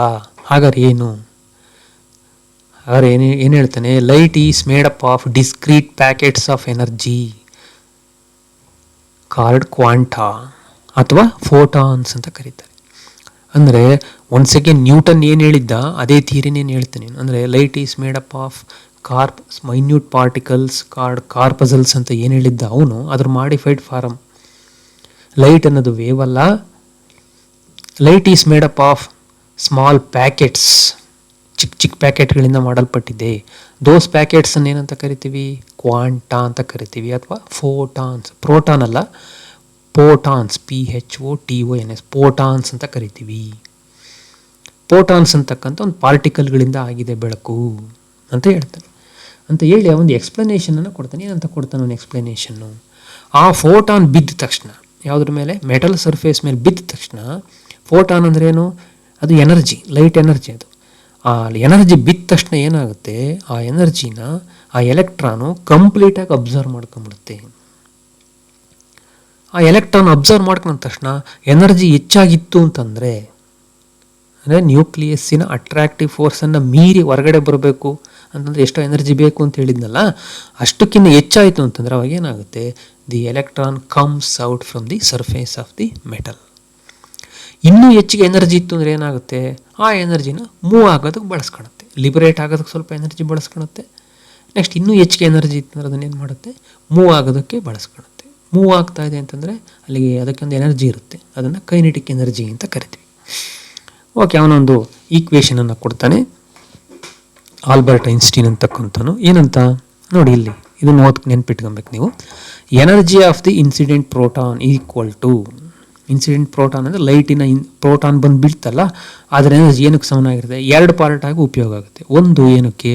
ಹಾಗಾದ್ರೆ ಏನು? ಹಾಗಾದ್ರೆ ಏನು ಹೇಳ್ತಾನೆ, light is made up of discrete packets of energy card quanta ಅಥವಾ ಫೋಟಾನ್ಸ್ ಅಂತ ಕರೀತಾರೆ. ಅಂದರೆ ಒನ್ಸ್ ಅಗೇನ್ ನ್ಯೂಟನ್ ಏನು ಹೇಳಿದ್ದ ಅದೇ ಥಿಯರಿನೇನು ಹೇಳ್ತಾನೆ. ಅಂದರೆ light is made up of minute particles card corpuscles ಅಂತ ಏನು ಹೇಳಿದ್ದ ಅವನು, ಅದ್ರ ಮಾಡಿಫೈಡ್ ಫಾರಮ್. ಲೈಟ್ ಅನ್ನೋದು ವೇವ್ ಅಲ್ಲ, light is made up of small packets, ಚಿಕ್ಕ ಚಿಕ್ಕ ಪ್ಯಾಕೆಟ್ಗಳಿಂದ ಮಾಡಲ್ಪಟ್ಟಿದೆ. ದೋಸ್ ಪ್ಯಾಕೆಟ್ಸನ್ನು ಏನಂತ ಕರಿತೀವಿ, ಕ್ವಾಂಟಾ ಅಂತ ಕರಿತೀವಿ, ಅಥವಾ ಫೋಟಾನ್ಸ್. ಪ್ರೋಟಾನ್ ಅಲ್ಲ, ಪೋಟಾನ್ಸ್, PHOTONS, ಪೋಟಾನ್ಸ್ ಅಂತ ಕರಿತೀವಿ. ಪೋಟಾನ್ಸ್ ಅಂತಕ್ಕಂಥ ಒಂದು ಪಾರ್ಟಿಕಲ್ಗಳಿಂದ ಆಗಿದೆ ಬೆಳಕು ಅಂತ ಹೇಳ್ತಾನೆ. ಅಂತ ಹೇಳಿ ಒಂದು ಎಕ್ಸ್ಪ್ಲನೇಷನನ್ನು ಕೊಡ್ತಾನೆ. ಏನಂತ ಕೊಡ್ತಾನೆ ಅವನು ಎಕ್ಸ್ಪ್ಲನೇಷನ್ನು, ಆ ಫೋಟಾನ್ ಬಿದ್ದ ತಕ್ಷಣ ಯಾವುದ್ರ ಮೇಲೆ, ಮೆಟಲ್ ಸರ್ಫೇಸ್ ಮೇಲೆ ಬಿದ್ದ ತಕ್ಷಣ, ಫೋಟಾನ್ ಅಂದ್ರೇನು, ಅದು ಎನರ್ಜಿ, ಲೈಟ್ ಎನರ್ಜಿ. ಅದು ಆ ಎನರ್ಜಿ ಬಿದ್ದ ತಕ್ಷಣ ಏನಾಗುತ್ತೆ, ಆ ಎನರ್ಜಿನ ಆ ಎಲೆಕ್ಟ್ರಾನು ಕಂಪ್ಲೀಟಾಗಿ ಅಬ್ಸರ್ವ್ ಮಾಡ್ಕೊಂಬಿಡುತ್ತೆ. ಆ ಎಲೆಕ್ಟ್ರಾನ್ ಅಬ್ಸರ್ವ್ ಮಾಡ್ಕೊಂಡ ತಕ್ಷಣ ಎನರ್ಜಿ ಹೆಚ್ಚಾಗಿತ್ತು ಅಂತಂದರೆ, ಅಂದರೆ ನ್ಯೂಕ್ಲಿಯಸ್ಸಿನ ಅಟ್ರಾಕ್ಟಿವ್ ಫೋರ್ಸನ್ನು ಮೀರಿ ಹೊರಗಡೆ ಬರಬೇಕು ಅಂತಂದರೆ ಎಷ್ಟೋ ಎನರ್ಜಿ ಬೇಕು ಅಂತ ಹೇಳಿದ್ನಲ್ಲ, ಅಷ್ಟಕ್ಕಿಂತ ಹೆಚ್ಚಾಯಿತು ಅಂತಂದರೆ ಅವಾಗ ಏನಾಗುತ್ತೆ, the electron comes out from the surface of the metal. ಇನ್ನೂ ಹೆಚ್ಚಿಗೆ ಎನರ್ಜಿ ಇತ್ತು ಅಂದರೆ ಏನಾಗುತ್ತೆ, ಆ ಎನರ್ಜಿನ ಮೂವ್ ಆಗೋದಕ್ಕೆ ಬಳಸ್ಕೊಳುತ್ತೆ, ಲಿಬರೇಟ್ ಆಗೋದಕ್ಕೆ ಸ್ವಲ್ಪ ಎನರ್ಜಿ ಬಳಸ್ಕೊಳುತ್ತೆ. ನೆಕ್ಸ್ಟ್ ಇನ್ನೂ ಹೆಚ್ಚಿಗೆ ಎನರ್ಜಿ ಇತ್ತು ಅಂದರೆ ಅದನ್ನೇನು ಮಾಡುತ್ತೆ, ಮೂವ್ ಆಗೋದಕ್ಕೆ ಬಳಸ್ಕೊಳುತ್ತೆ. ಮೂವ್ ಆಗ್ತಾ ಇದೆ ಅಂತಂದರೆ ಅಲ್ಲಿಗೆ ಅದಕ್ಕೊಂದು ಎನರ್ಜಿ ಇರುತ್ತೆ, ಅದನ್ನು ಕೈನೆಟಿಕ್ ಎನರ್ಜಿ ಅಂತ ಕರಿತೀವಿ. ಓಕೆ, ಅವನೊಂದು ಈಕ್ವೇಷನನ್ನು ಕೊಡ್ತಾನೆ. ಆಲ್ಬರ್ಟ್ ಐನ್ಸ್ಟೀನ್ ಅಂತಕ್ಕಂಥನು ಏನಂತ ನೋಡಿ, ಇಲ್ಲಿ ಇದನ್ನು ನೆನ್ಪಿಟ್ಕೊಬೇಕು ನೀವು. Energy of the incident proton equal to, incident proton ಅಂದರೆ ಲೈಟಿನ ಪ್ರೋಟಾನ್ ಬಂದು ಬೀಳ್ತಲ್ಲ, ಅದರ ಎನರ್ಜಿ ಏನಕ್ಕೆ ಸಮನಾಗಿರುತ್ತೆ? ಎರಡು ಪಾರ್ಟ್ ಆಗಿ ಉಪಯೋಗ ಆಗುತ್ತೆ. ಒಂದು ಏನಕ್ಕೆ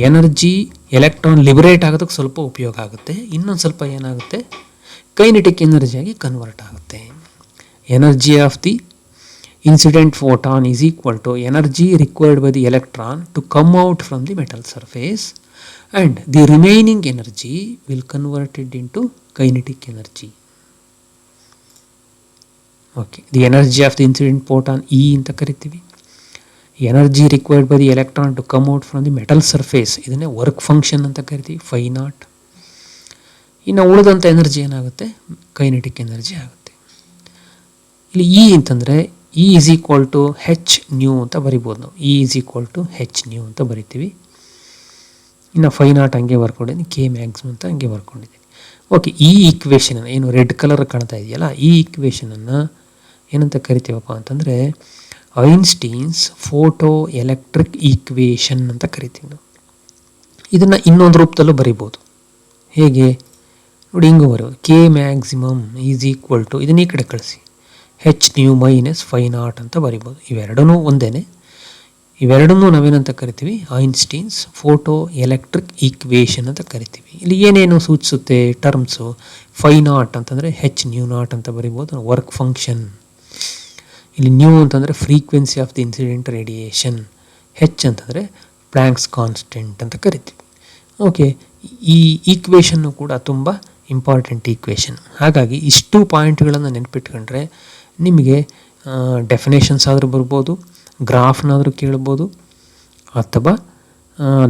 ಎನರ್ಜಿ ಎಲೆಕ್ಟ್ರಾನ್ ಲಿಬರೇಟ್ ಆಗೋದಕ್ಕೆ ಸ್ವಲ್ಪ ಉಪಯೋಗ ಆಗುತ್ತೆ, ಇನ್ನೊಂದು ಸ್ವಲ್ಪ ಏನಾಗುತ್ತೆ ಕೈನೆಟಿಕ್ ಎನರ್ಜಿಯಾಗಿ ಕನ್ವರ್ಟ್ ಆಗುತ್ತೆ. Energy of the incident photon is equal to energy required by the electron to come out from the metal surface and the remaining energy will converted into kinetic energy. Okay, the energy of the incident photon E ಅಂತ ಕರಿತೀವಿ. Energy required by the electron to come out from the metal surface, ಇದನ್ನೇ work function ಅಂತ ಕರಿತೀವಿ, φ0. ಇನ್ನು ಉಳಿದಂಥ energy ಏನಾಗುತ್ತೆ? Kinetic energy ಆಗುತ್ತೆ. ಇಲ್ಲಿ ಇ ಅಂತಂದರೆ E is equal to H nu ಅಂತ ಬರಿಬೋದು ನಾವು. E is equal to H nu ಅಂತ ಬರಿತೀವಿ. ಇನ್ನು φ0 ಹಂಗೆ ಬರ್ಕೊಂಡಿದ್ದೀನಿ, ಕೆ ಮ್ಯಾಕ್ಸಿಮಮ್ ಅಂತ ಹಂಗೆ ಬರ್ಕೊಂಡಿದ್ದೀನಿ. ಓಕೆ, ಈ ಈಕ್ವೇಷನನ್ನು ಏನು ರೆಡ್ ಕಲರ್ ಕಾಣ್ತಾ ಇದೆಯಲ್ಲ, ಈ ಈಕ್ವೇಷನನ್ನು ಏನಂತ ಕರಿತೀವಪ್ಪ ಅಂತಂದರೆ ಐನ್ಸ್ಟೀನ್ಸ್ ಫೋಟೋ ಎಲೆಕ್ಟ್ರಿಕ್ ಈಕ್ವೇಷನ್ ಅಂತ ಕರಿತೀವಿ ನಾವು. ಇದನ್ನು ಇನ್ನೊಂದು ರೂಪದಲ್ಲೂ ಬರಿಬೋದು. ಹೇಗೆ ನೋಡಿ, ಹಿಂಗೂ ಬರೀಬೋದು. K maximum is equal to, ಇದನ್ನ ಈ ಕಡೆ ಕಳಿಸಿ, ಹೆಚ್ ನ್ಯೂ ಮೈನಸ್ φ0 ಅಂತ ಬರಿಬೋದು. ಇವೆರಡೂ ಒಂದೇ. ಇವೆರಡನ್ನೂ ನಾವೇನಂತ ಕರಿತೀವಿ? ಐನ್ಸ್ಟೀನ್ಸ್ ಫೋಟೋ ಎಲೆಕ್ಟ್ರಿಕ್ ಈಕ್ವೇಷನ್ ಅಂತ ಕರಿತೀವಿ. ಇಲ್ಲಿ ಏನೇನು ಸೂಚಿಸುತ್ತೆ ಟರ್ಮ್ಸು? φ0 ಅಂತಂದರೆ ಹೆಚ್ ನ್ಯೂ ನಾಟ್ ಅಂತ ಬರಿಬೋದು, ವರ್ಕ್ ಫಂಕ್ಷನ್. ಇಲ್ಲಿ ನ್ಯೂ ಅಂತಂದರೆ frequency of the incident radiation, H ಅಂತಂದರೆ ಪ್ಲ್ಯಾಂಕ್ಸ್ ಕಾನ್ಸ್ಟೆಂಟ್ ಅಂತ ಕರಿತೀವಿ. ಓಕೆ, ಈ ಈಕ್ವೇಷನ್ನು ಕೂಡ ತುಂಬ ಇಂಪಾರ್ಟೆಂಟ್ ಈಕ್ವೇಷನ್. ಹಾಗಾಗಿ ಇಷ್ಟು ಪಾಯಿಂಟ್ಗಳನ್ನು ನೆನಪಿಟ್ಕೊಂಡ್ರೆ ನಿಮಗೆ ಡೆಫಿನೇಷನ್ಸ್ ಆದರೂ ಬರ್ಬೋದು, ಗ್ರಾಫ್ನಾದರೂ ಕೇಳ್ಬೋದು, ಅಥವಾ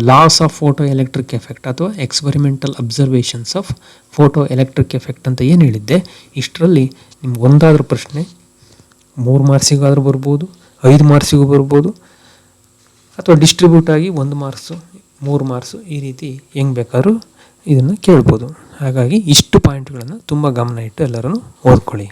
laws of photo electric effect ಅಥವಾ experimental observations of photo electric effect ಅಂತ ಏನು ಹೇಳಿದ್ದೆ, ಇಷ್ಟರಲ್ಲಿ ನಿಮ್ಗೆ ಒಂದಾದ್ರೂ ಪ್ರಶ್ನೆ 3 ಮಾರ್ಕ್ಸಿಗಾದರೂ ಬರ್ಬೋದು, 5 ಮಾರ್ಕ್ಸಿಗೂ ಬರ್ಬೋದು, ಅಥವಾ ಡಿಸ್ಟ್ರಿಬ್ಯೂಟ್ ಆಗಿ 1 ಮಾರ್ಕ್ಸು 3 ಮಾರ್ಕ್ಸು ಈ ರೀತಿ ಹೆಂಗೆ ಬೇಕಾದ್ರೂ ಇದನ್ನು ಕೇಳ್ಬೋದು. ಹಾಗಾಗಿ ಇಷ್ಟು ಪಾಯಿಂಟ್ಗಳನ್ನು ತುಂಬ ಗಮನ ಇಟ್ಟು ಎಲ್ಲರೂ ಓದ್ಕೊಳ್ಳಿ.